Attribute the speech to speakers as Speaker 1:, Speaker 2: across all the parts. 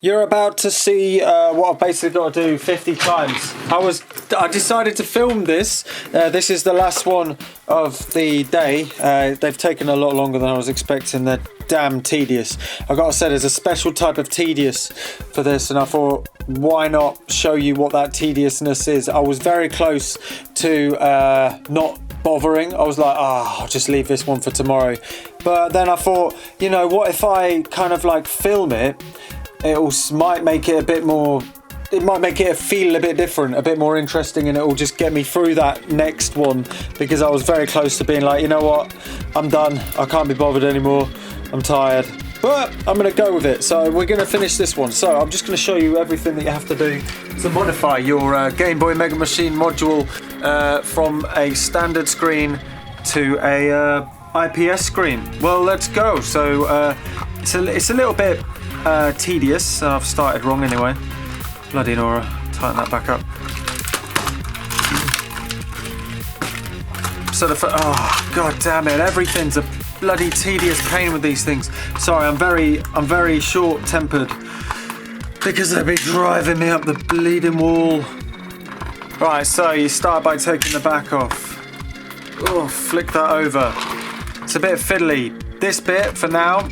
Speaker 1: You're about to see what I've basically got to do 50 times. I decided to film this. This is the last one of the day. They've taken a lot longer than I was expecting. They're damn tedious. I gotta say, there's a special type of tedious for this, and I thought, why not show you what that tediousness is? I was very close to not bothering. I was like, I'll just leave this one for tomorrow. But then I thought, you know, what if I kind of like film it? It might make it a bit more, it might make it feel a bit different, a bit more interesting, and it will just get me through that next one, because I was very close to being like, you know what, I'm done, I can't be bothered anymore, I'm tired. But I'm going to go with it, so we're going to finish this one. So I'm just going to show you everything that you have to do to modify your Game Boy Mega Machine module from a standard screen to a IPS screen. Well, let's go. So it's a little bit tedious. I've started wrong anyway. Bloody Nora, tighten that back up. So oh god damn it, everything's a bloody tedious pain with these things. Sorry, I'm very short-tempered because they've been driving me up the bleeding wall. Right, so you start by taking the back off. Oh, flick that over. It's a bit fiddly. This bit for now.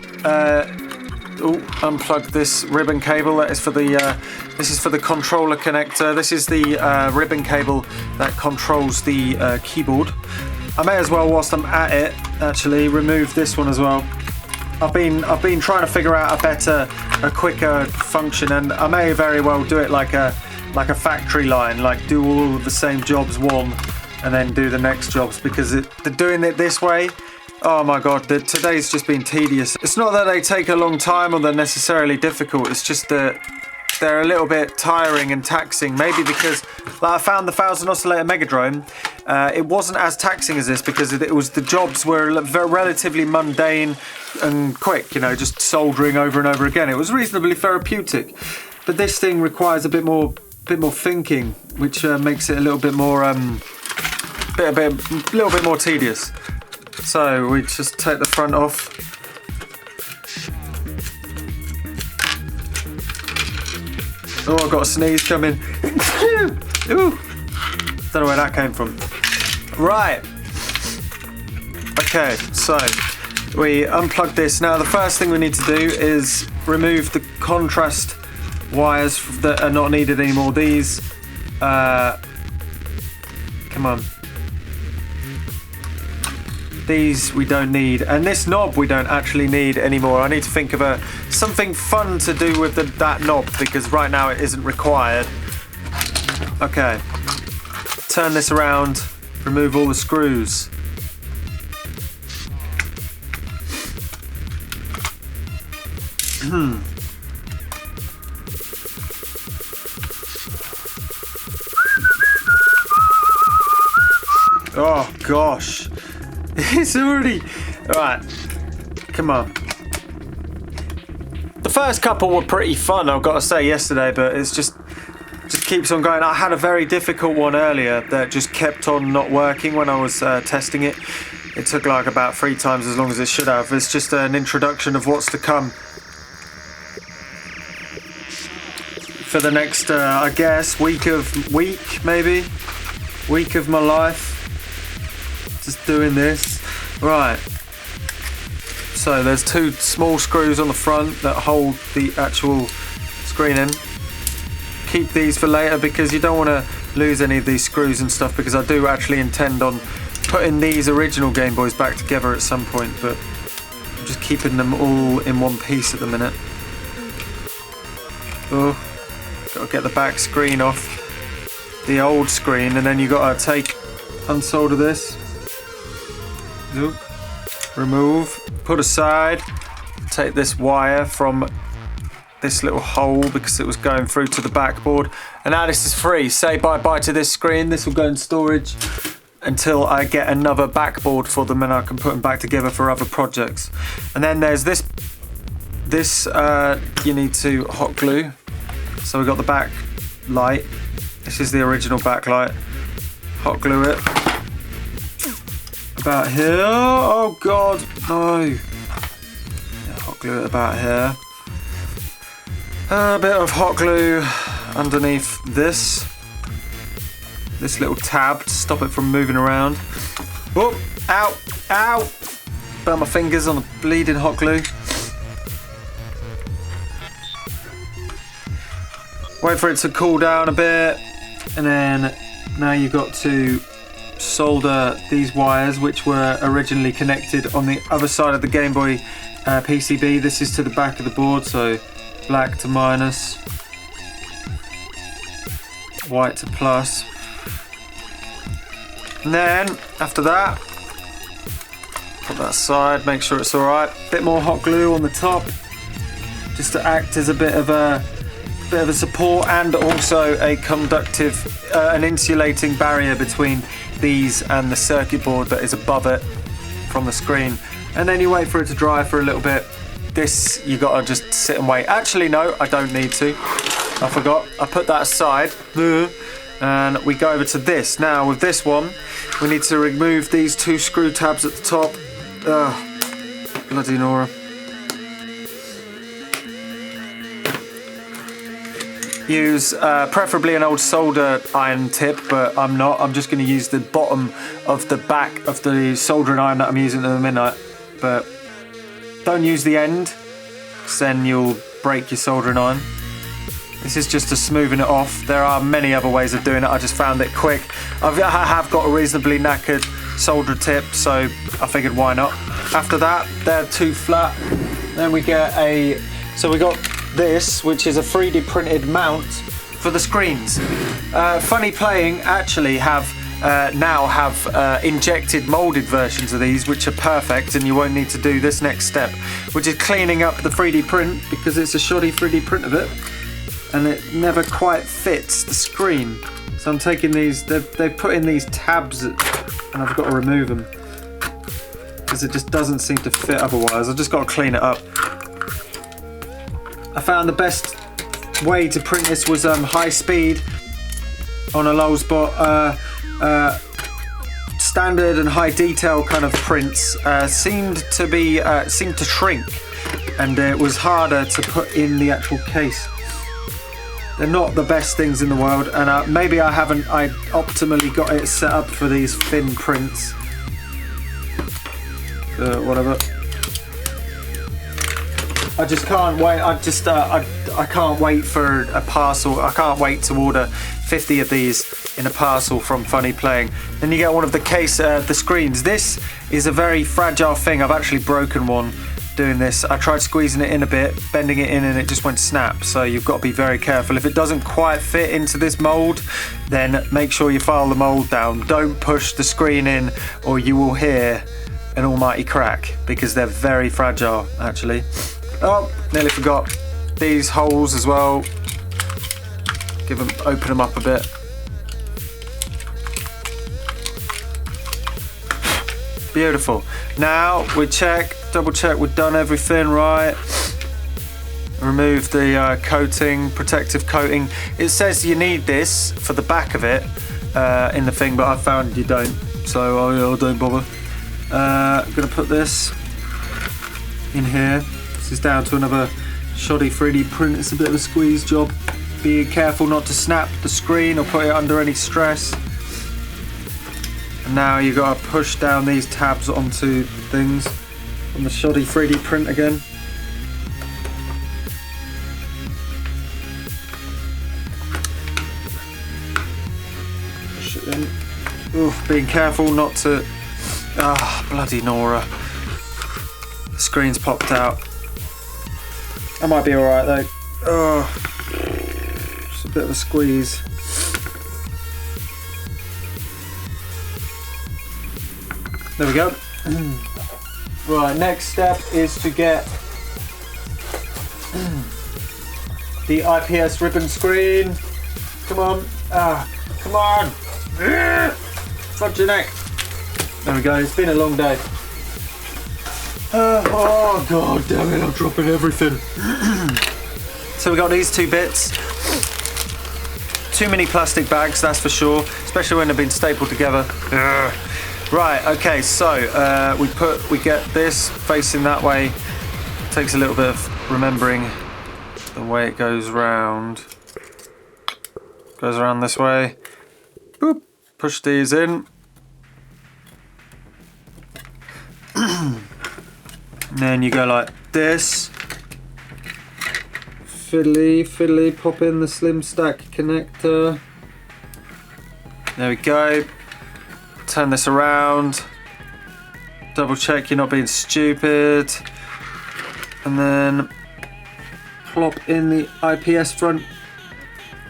Speaker 1: Unplug this ribbon cable. That is for the. This is for the controller connector. This is the ribbon cable that controls the keyboard. I may as well, whilst I'm at it, actually remove this one as well. I've been trying to figure out a quicker function, and I may very well do it like a factory line, like do all of the same jobs one, and then do the next jobs, because doing it this way. Oh my god, today's just been tedious. It's not that they take a long time or they're necessarily difficult, it's just that they're a little bit tiring and taxing. Maybe because like, I found the 1000 oscillator Megadrome, it wasn't as taxing as this, because the jobs were relatively mundane and quick, you know, just soldering over and over again. It was reasonably therapeutic. But this thing requires a bit more thinking, which makes it a little bit more little bit more tedious. So we just take the front off. Oh, I've got a sneeze coming. Ooh. Don't know where that came from. Right. Okay, so we unplug this. Now the first thing we need to do is remove the contrast wires that are not needed anymore. These, come on. These we don't need, and this knob we don't actually need anymore. I need to think of something fun to do with that knob, because right now it isn't required. Okay, turn this around, remove all the screws. Oh gosh. It's already... Right, come on. The first couple were pretty fun, I've got to say, yesterday, but it's just keeps on going. I had a very difficult one earlier that just kept on not working when I was testing it. It took like about 3 times as long as it should have. It's just an introduction of what's to come for the next, I guess, week of my life. Just doing this. Right. So there's 2 small screws on the front that hold the actual screen in. Keep these for later, because you don't want to lose any of these screws and stuff, because I do actually intend on putting these original Game Boys back together at some point, but I'm just keeping them all in one piece at the minute. Oh, gotta get the back screen off the old screen, and then you gotta unsolder this. Remove, put aside, take this wire from this little hole because it was going through to the backboard, and now this is free. Say bye-bye to this screen. This will go in storage until I get another backboard for them, and I can put them back together for other projects. And then there's this you need to hot glue. So we've got the back light. This is the original backlight. Hot glue it about here. Oh god, no. Yeah, hot glue it about here. A bit of hot glue underneath this little tab to stop it from moving around. Oh, ow, ow! Burn my fingers on the bleeding hot glue. Wait for it to cool down a bit, and then now you've got to solder these wires, which were originally connected on the other side of the Game Boy PCB. This is to the back of the board, so black to minus, white to plus. And then after that, put that aside, make sure it's alright. Bit more hot glue on the top, just to act as a bit of a support, and also a conductive, an insulating barrier between these and the circuit board that is above it from the screen. And then you wait for it to dry for a little bit. This you gotta just sit and wait. Actually no, I don't need to. I forgot. I put that aside. And we go over to this. Now with this one, we need to remove these two screw tabs at the top. Bloody Nora. Use preferably an old solder iron tip, but I'm not. I'm just going to use the bottom of the back of the soldering iron that I'm using at the minute. But don't use the end, because then you'll break your soldering iron. This is just to smoothing it off. There are many other ways of doing it. I just found it quick. I have got a reasonably knackered solder tip, so I figured why not. After that, they're too flat. Then we get so we got this, which is a 3D printed mount for the screens. Funny Playing actually now have injected molded versions of these, which are perfect, and you won't need to do this next step, which is cleaning up the 3D print, because it's a shoddy 3D print of it and it never quite fits the screen. So I'm taking these, they've put in these tabs and I've got to remove them because it just doesn't seem to fit otherwise. I've just got to clean it up. I found the best way to print this was high speed on a low spot. Standard and high detail kind of prints seemed to shrink, and it was harder to put in the actual case. They're not the best things in the world, and maybe I optimally got it set up for these thin prints. Whatever. I just can't wait. I can't wait for a parcel. I can't wait to order 50 of these in a parcel from Funny Playing. Then you get one of the screens. This is a very fragile thing. I've actually broken one doing this. I tried squeezing it in a bit, bending it in, and it just went snap. So you've got to be very careful. If it doesn't quite fit into this mold, then make sure you file the mold down. Don't push the screen in, or you will hear an almighty crack, because they're very fragile actually. Oh, nearly forgot these holes as well. Open them up a bit. Beautiful. Now we double check we've done everything right. Remove the coating, protective coating. It says you need this for the back of it in the thing, but I found you don't, so I don't bother. I'm gonna put this in here. This is down to another shoddy 3D print. It's a bit of a squeeze job. Be careful not to snap the screen or put it under any stress. And now you've got to push down these tabs onto things on the shoddy 3D print again. Push it in. Oof, being careful not to... bloody Nora. The screen's popped out. I might be alright though. Just a bit of a squeeze. There we go. Right, next step is to get the IPS ribbon screen. Come on. Come on. Front your neck. There we go, it's been a long day. Oh god damn it, I'm dropping everything. So we got these two bits. Too many plastic bags, that's for sure, especially when they've been stapled together. Right, okay, so we get this facing that way. Takes a little bit of remembering the way it goes round. Goes around this way. Boop. Push these in. And then you go like this. Fiddly, pop in the slim stack connector. There we go. Turn this around. Double check you're not being stupid. And then plop in the IPS front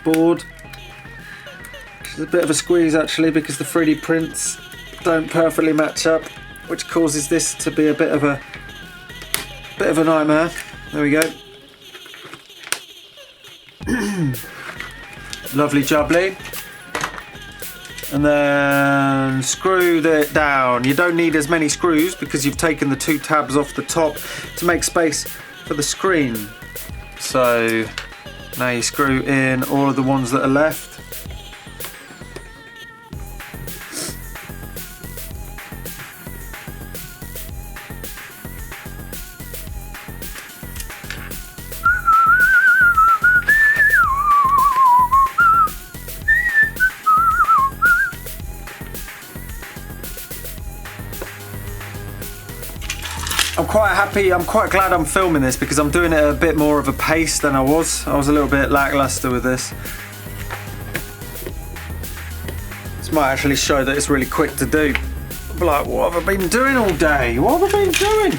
Speaker 1: board. It's a bit of a squeeze actually because the 3D prints don't perfectly match up, which causes this to be a bit of a nightmare. There we go. Lovely jubbly. And then screw it down. You don't need as many screws because you've taken the 2 tabs off the top to make space for the screen. So now you screw in all of the ones that are left. I'm quite happy, I'm quite glad I'm filming this because I'm doing it at a bit more of a pace than I was. I was a little bit lackluster with this. This might actually show that it's really quick to do. I'll be like, what have I been doing all day? What have I been doing?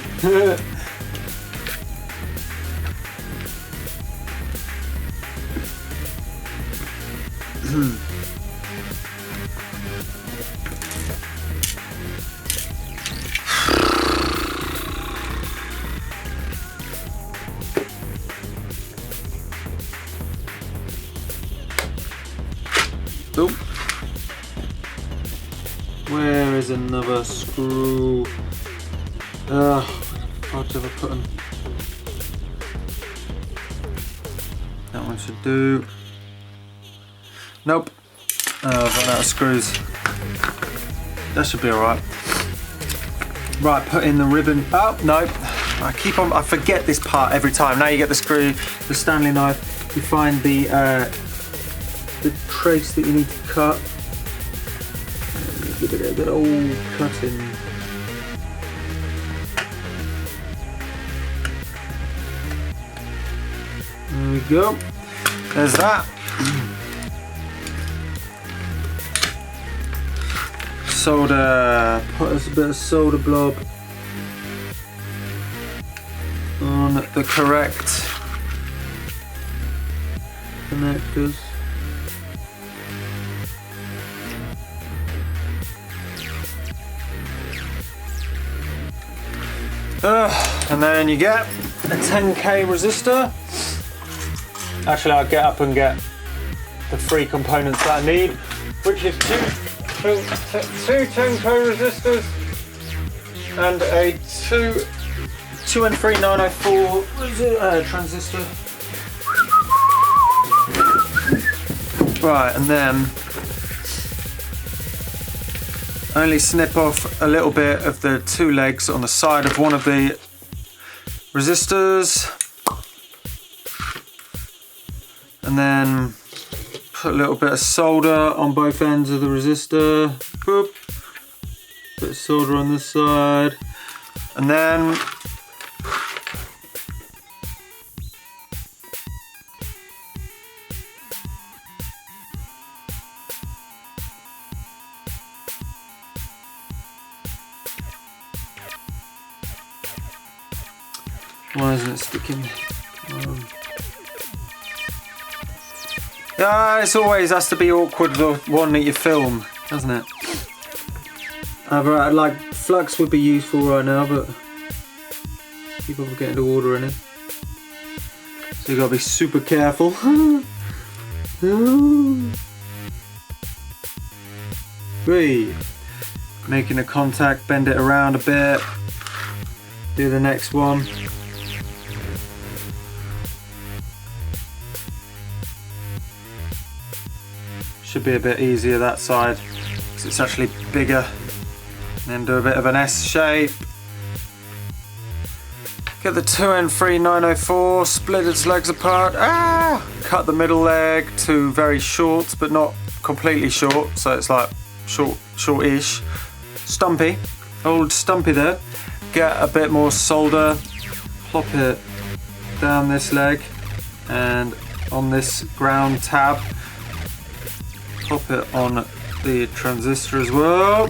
Speaker 1: Oop. Where is another screw? I'd ever put them. That one should do. Nope. I've run out of screws. That should be alright. Right, put in the ribbon. Oh, no. I forget this part every time. Now you get the screw, the Stanley knife, you find the trace that you need to cut. Give it a good old cutting. There we go. There's that. Solder. Put us a bit of solder blob on the correct connectors. And then you get a 10k resistor. Actually, I'll get up and get the 3 components that I need, which is two 10k resistors and a 2N3904 transistor. Right, and then only snip off a little bit of the 2 legs on the side of one of the resistors, and then put a little bit of solder on both ends of the resistor. Boop. Bit of solder on this side, and then why isn't it sticking? Yeah, it's always has to be awkward, the one that you film, doesn't it? Like flux would be useful right now, but people are getting to order any. So you gotta be super careful. Three. Making a contact, bend it around a bit. Do the next one. Should be a bit easier that side because it's actually bigger. And then do a bit of an S shape. Get the 2N3904, split its legs apart. Cut the middle leg to very short, but not completely short, so it's like short-ish. Stumpy, old Stumpy there. Get a bit more solder, plop it down this leg and on this ground tab. Pop it on the transistor as well.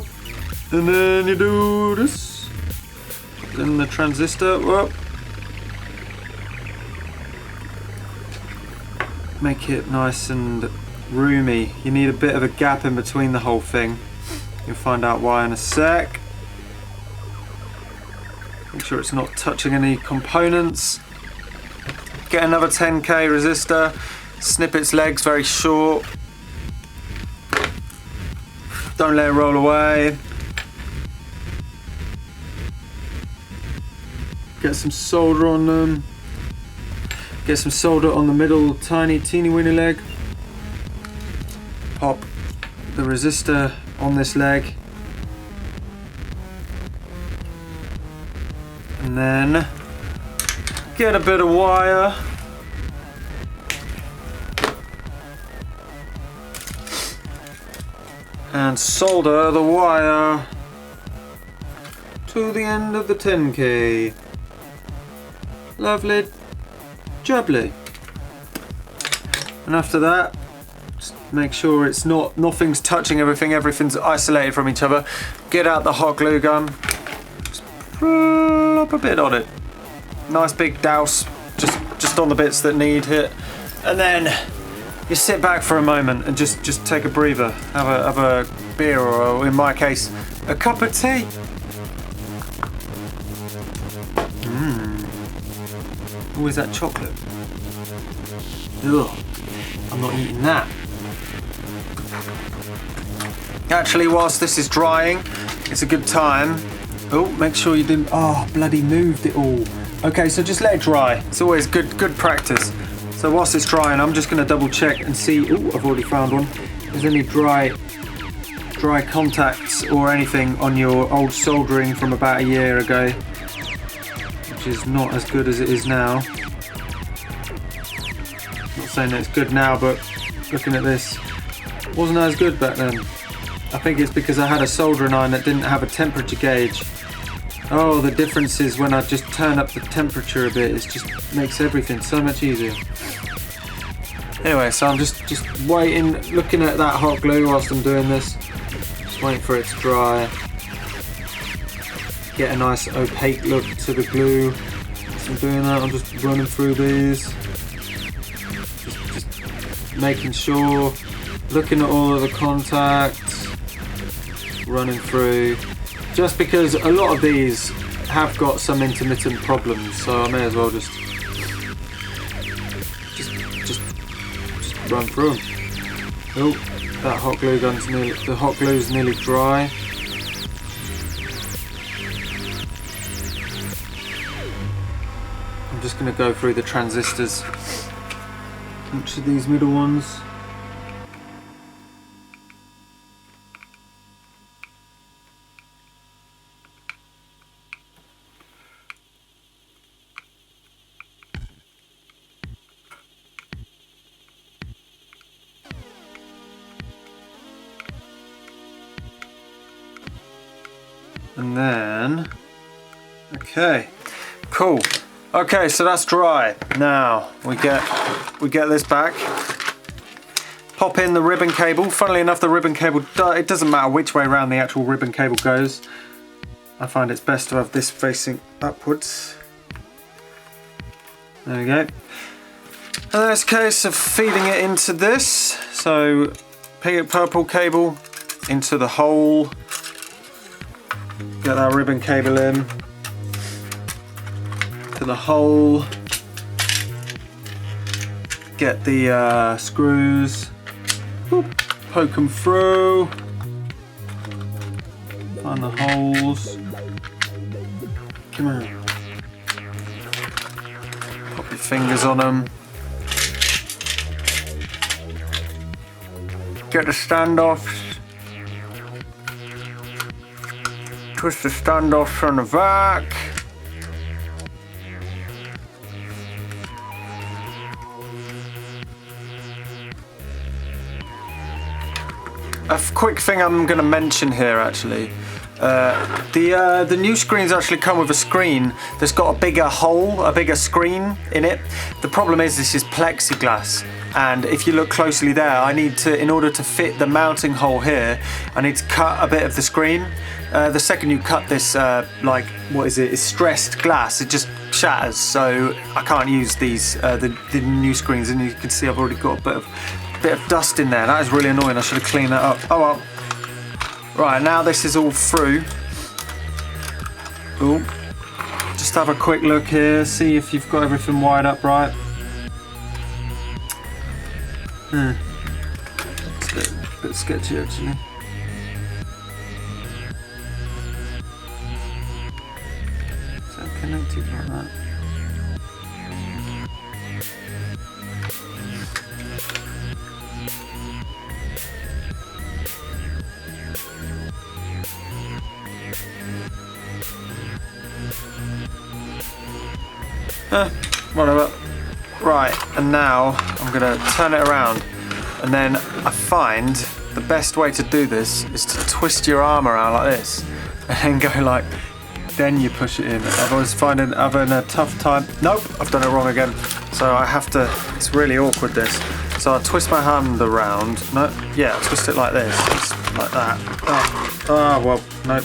Speaker 1: And then you do this. Then the transistor, whoop. Make it nice and roomy. You need a bit of a gap in between the whole thing. You'll find out why in a sec. Make sure it's not touching any components. Get another 10k resistor. Snip its legs very short. Don't let it roll away. Get some solder on them. Get some solder on the middle teeny weeny leg. Pop the resistor on this leg. And then get a bit of wire. And solder the wire to the end of the 10k. Lovely jubbly. And after that, just make sure it's nothing's touching everything, everything's isolated from each other. Get out the hot glue gun. Just plop a bit on it. Nice big douse, just on the bits that need it. And then you sit back for a moment and just take a breather. Have a beer, or in my case, a cup of tea. Oh, is that chocolate? Ugh, I'm not eating that. Actually, whilst this is drying, it's a good time. Oh, make sure you didn't, bloody moved it all. Okay, so just let it dry. It's always good practice. So whilst it's drying, I'm just gonna double check and see, I've already found one. If there's any dry contacts or anything on your old soldering from about a year ago, which is not as good as it is now. Not saying that it's good now, but looking at this, wasn't as good back then. I think it's because I had a soldering iron that didn't have a temperature gauge. Oh, the difference is when I just turn up the temperature a bit, it just makes everything so much easier. Anyway, so I'm just waiting, looking at that hot glue whilst I'm doing this. Just waiting for it to dry. Get a nice opaque look to the glue. Whilst I'm doing that, I'm just running through these. Just making sure, looking at all of the contacts, running through. Just because a lot of these have got some intermittent problems, so I may as well just run through them. Oh, that hot glue gun's the hot glue's nearly dry. I'm just going to go through the transistors, each of these middle ones. And then, okay, cool. Okay, so that's dry. Now we get this back. Pop in the ribbon cable. Funnily enough, the ribbon cable, it doesn't matter which way around the actual ribbon cable goes. I find it's best to have this facing upwards. There we go. And that's a case of feeding it into this. So pink purple cable into the hole. Get that ribbon cable in to the hole. Get the screws. Whoop, poke them through. Find the holes. Come on. Pop your fingers on them. Get the standoffs. Twist the standoffs from the back. a quick thing I'm going to mention here actually. The new screens actually come with a screen that's got a bigger hole, a bigger screen in it. The problem is this is plexiglass, and if you look closely there, I need to, in order to fit the mounting hole here, I need to cut a bit of the screen. The second you cut this, like, what is it? It's stressed glass. It just shatters, so I can't use these the new screens. And you can see I've already got a bit of dust in there. That is really annoying. I should have cleaned that up. Oh well. Right, now this is all through. Ooh. Just have a quick look here, see if you've got everything wired up right. It's a bit sketchy actually. Is that connected like that? Whatever. Right, and now I'm gonna turn it around, and then I find the best way to do this is to twist your arm around like this, and then go like, then you push it in. I was having a tough time. Nope, I've done it wrong again. So I have to, it's really awkward this. So I twist my hand around. No, yeah, I twist it like this, just like that. Oh, well, no.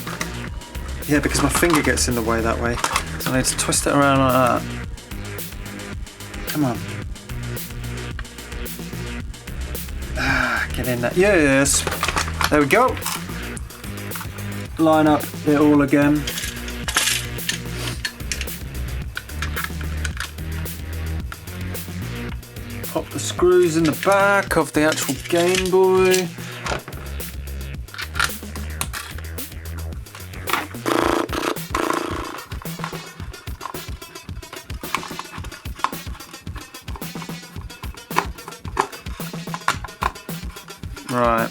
Speaker 1: Yeah, because my finger gets in the way that way. So I need to twist it around like that. Come on. Get in there. Yes. There we go. Line up it all again. Pop the screws in the back of the actual Game Boy. Right,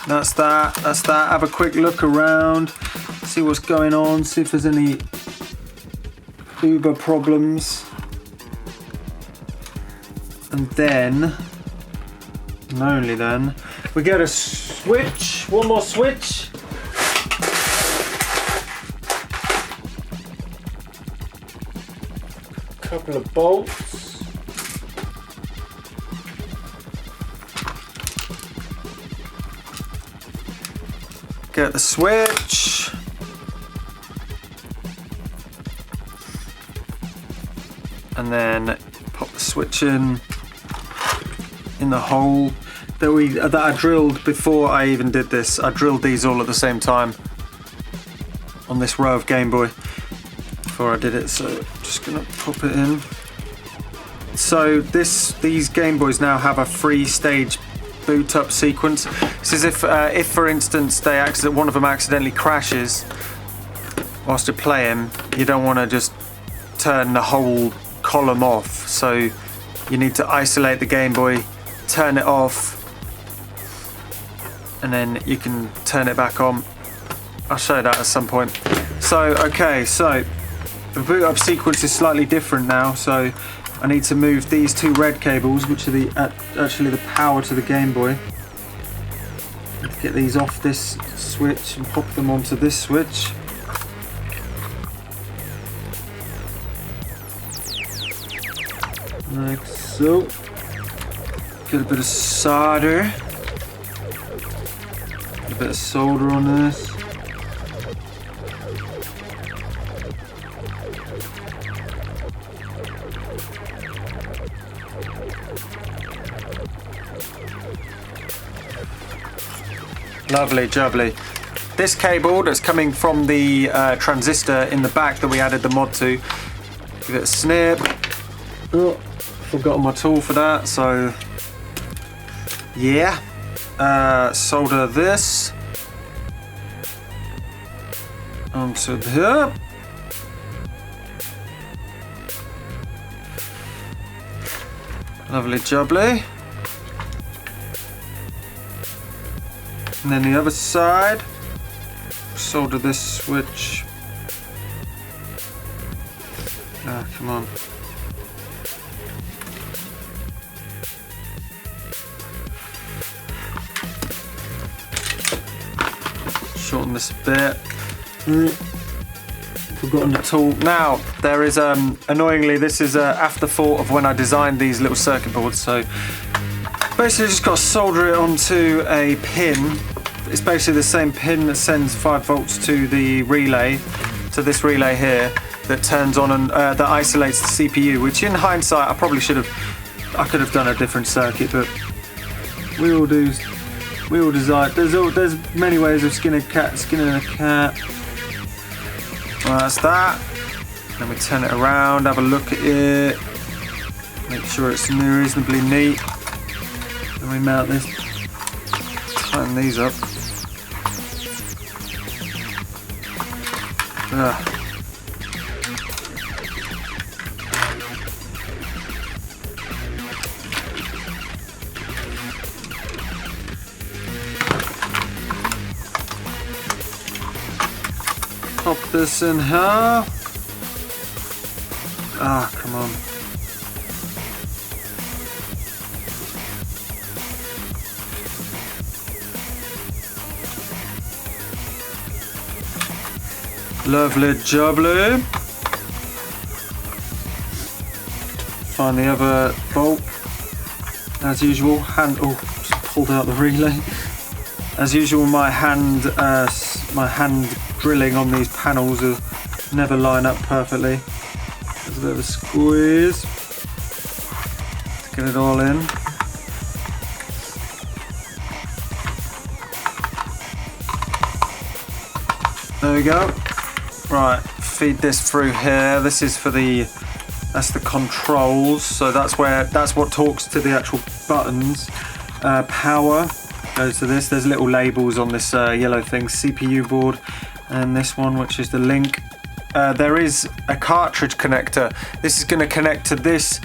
Speaker 1: that's that, have a quick look around, see what's going on, see if there's any Uber problems, and then, and only then, we get a switch, one more switch, couple of bolts. Get the switch. And then pop the switch in the hole that I drilled before I even did this. I drilled these all at the same time on this row of Game Boy before I did it. So I'm just gonna pop it in. So these Game Boys now have a 3-stage boot up sequence. This is if for instance one of them accidentally crashes whilst you're playing, you don't want to just turn the whole column off, so you need to isolate the Game Boy, turn it off, and then you can turn it back on. I'll show you that at some point. So okay, so the boot up sequence is slightly different now, so I need to move these two red cables, which are actually the power to the Game Boy. Get these off this switch and pop them onto this switch. Like so. Get a bit of solder. A bit of solder on this. Lovely jubbly. This cable that's coming from the transistor in the back that we added the mod to, give it a snip. Oh, forgotten my tool for that, so yeah. Solder this onto here. Lovely jubbly. And then the other side, solder this switch. Ah, come on. shorten this a bit. Forgotten the tool. Now, there is, annoyingly, this is an afterthought of when I designed these little circuit boards. So basically just got to solder it onto a pin. It's basically the same pin that sends 5 volts to the relay, to this relay here, that turns on and that isolates the CPU, which in hindsight I probably I could have done a different circuit, but we all design. There's many ways of skinning a cat. Well, that's that. Then we turn it around, have a look at it, make sure it's reasonably neat. Then we mount this, tighten these up. Pop this in here. Ah, come on. Lovely jubbly. Find the other bolt. As usual, just pulled out the relay. As usual, my hand drilling on these panels will never line up perfectly. There's a bit of a squeeze to get it all in. There we go. Right, feed this through here. This is for that's the controls. So that's what talks to the actual buttons. Power goes to this. There's little labels on this yellow thing, CPU board, and this one, which is the link. There is a cartridge connector. This is going to connect to this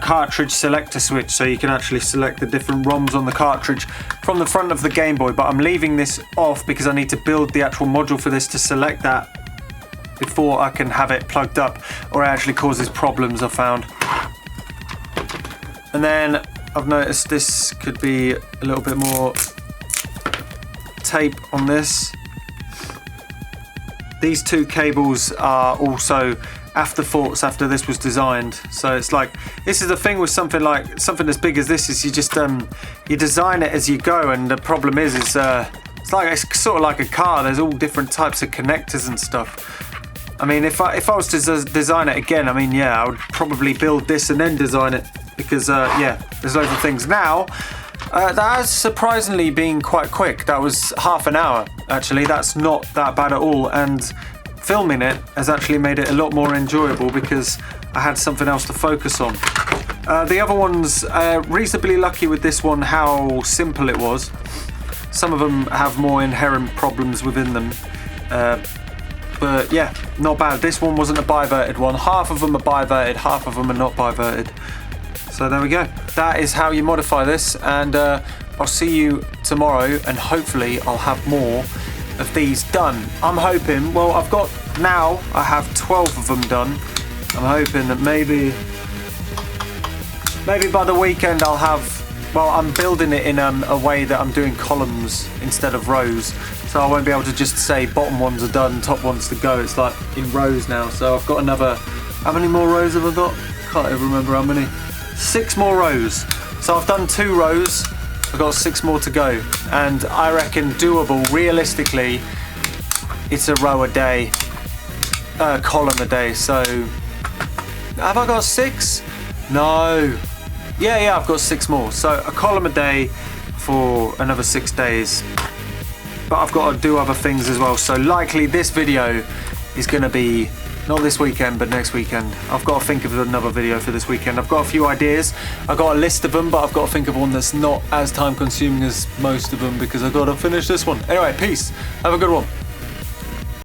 Speaker 1: cartridge selector switch, so you can actually select the different ROMs on the cartridge from the front of the Game Boy, but I'm leaving this off because I need to build the actual module for this to select that before I can have it plugged up, or it actually causes problems, I found. And then I've noticed this could be a little bit more tape on this. These 2 cables are also afterthoughts after this was designed. So it's like, this is the thing with something as big as this, is you just you design it as you go, and the problem is it's sort of like a car. There's all different types of connectors and stuff. I mean, if I was to design it again, I mean, yeah, I would probably build this and then design it, because yeah, there's loads of things. Now, that has surprisingly been quite quick. That was half an hour, actually. That's not that bad at all, and filming it has actually made it a lot more enjoyable because I had something else to focus on. The other ones, reasonably lucky with this one how simple it was. Some of them have more inherent problems within them. But yeah, not bad. This one wasn't a biverted one. Half of them are biverted, half of them are not biverted. So there we go. That is how you modify this, and I'll see you tomorrow, and hopefully I'll have more of these done. I'm hoping, well, I have 12 of them done. I'm hoping that maybe by the weekend I'll have, well, I'm building it in a way that I'm doing columns instead of rows. So I won't be able to just say bottom ones are done, top ones to go. It's like in rows now. So I've got another, how many more rows have I got? Can't even remember how many. 6 more rows. So I've done 2 rows. I've got 6 more to go. And I reckon doable, realistically, it's a row a day, column a day. So have I got 6? No. Yeah, I've got 6 more. So a column a day for another 6 days. But I've got to do other things as well. So likely this video is going to be not this weekend, but next weekend. I've got to think of another video for this weekend. I've got a few ideas. I've got a list of them, but I've got to think of one that's not as time consuming as most of them because I've got to finish this one. Anyway, peace. Have a good one.